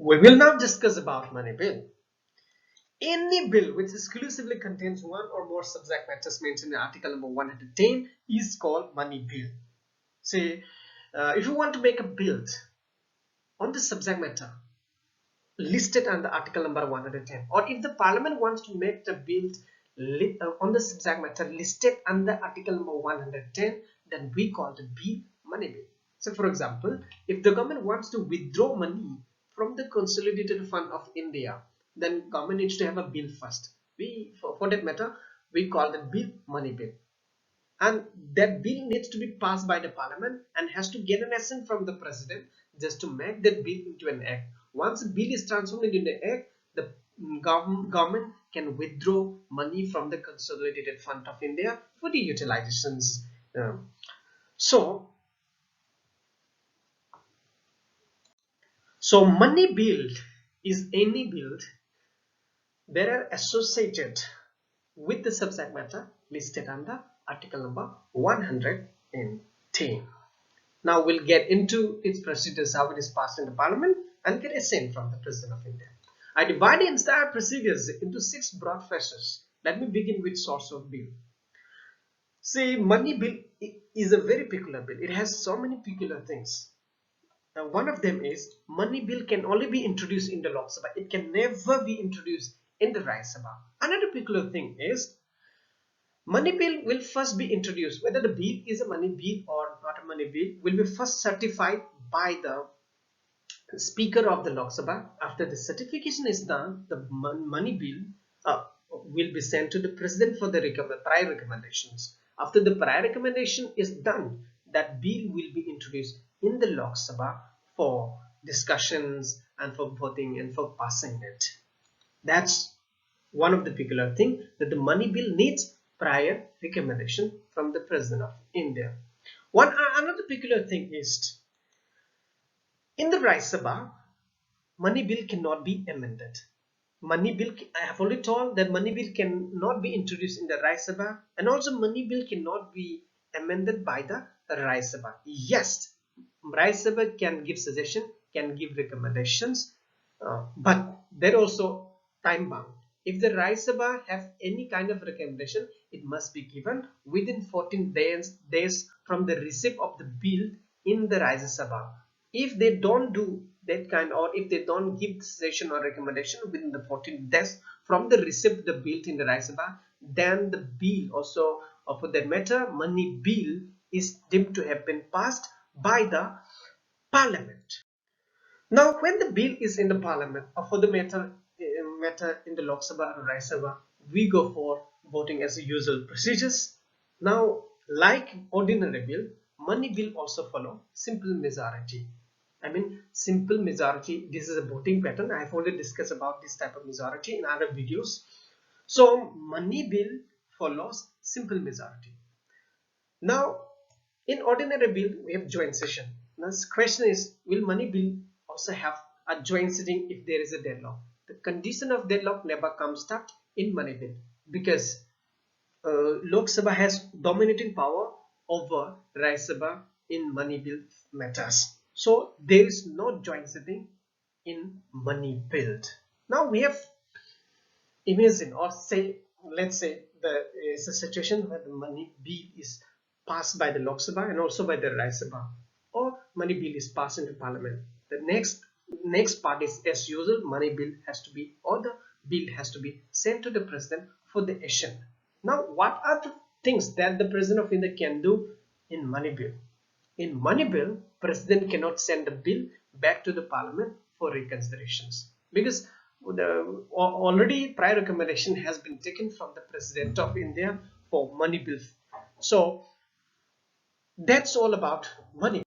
We will now discuss about money bill. Any bill which exclusively contains one or more subject matters mentioned in article number 110 is called money bill. Say, if you want to make a bill on the subject matter listed under article number 110, or if the parliament wants to make the bill on the subject matter listed under article number 110, then we call the bill money bill. So for example, if the government wants to withdraw money from the consolidated fund of India, then government needs to have a bill first. For that matter, we call the bill money bill, and that bill needs to be passed by the parliament and has to get an assent from the president just to make that bill into an act. Once the bill is transformed into an act, the government can withdraw money from the consolidated fund of India for the utilizations. So money bill is any bill that are associated with the subject matter listed under article number 110. Now we'll get into its procedures, how it is passed in the parliament and get assent from the president of India. I divide the entire procedures into 6 broad phases. Let me begin with source of bill. See, money bill is a very peculiar bill. It has so many peculiar things. Now one of them is money bill can only be introduced in the Lok Sabha. It can never be introduced in the Rajya Sabha. Another peculiar thing is money bill will first be introduced. Whether the bill is a money bill or not a money bill will be first certified by the Speaker of the Lok Sabha. After the certification is done, the money bill will be sent to the President for the prior recommendations. After the prior recommendation is done, that bill will be introduced in the Lok Sabha for discussions and for voting and for passing it. That's one of the peculiar thing, that the money bill needs prior recommendation from the President of India. Another peculiar thing is, in the Rajya Sabha, money bill cannot be amended. Money bill, I have already told that money bill cannot be introduced in the Rajya Sabha, and also money bill cannot be amended by the Rajya Sabha. Yes, Rajya Sabha can give suggestion, can give recommendations, but they're also time bound. If the Rajya Sabha have any kind of recommendation, it must be given within 14 days from the receipt of the bill in the Rajya Sabha. If they don't do that kind, or if they don't give suggestion or recommendation within the 14 days from the receipt of the bill in the Rajya Sabha, then the bill also, or for that matter, money bill is deemed to have been passed by the parliament. Now, when the bill is in the parliament, or for the matter in the Lok Sabha or Rajya Sabha, we go for voting as the usual procedures. Now, like ordinary bill, money bill also follow simple majority. I mean, simple majority, this is a voting pattern. I have already discussed about this type of majority in other videos. So money bill follows simple majority. Now, in ordinary bill, we have joint session. Now, the question is, will money bill also have a joint sitting if there is a deadlock? The condition of deadlock never comes up in money bill, because Lok Sabha has dominating power over Rajya Sabha in money bill matters. So there is no joint sitting in money bill. Now we have imagine, or say, let's say there is a situation where the money bill is passed by the Lok Sabha and also by the Rajya Sabha, or money bill is passed into parliament. The next part is, as usual, money bill has to be, or the bill has to be sent to the president for the assent. Now, what are the things that the president of India can do in money bill? In money bill, president cannot send the bill back to the parliament for reconsiderations, because already prior recommendation has been taken from the president of India for money bill. So that's all about money.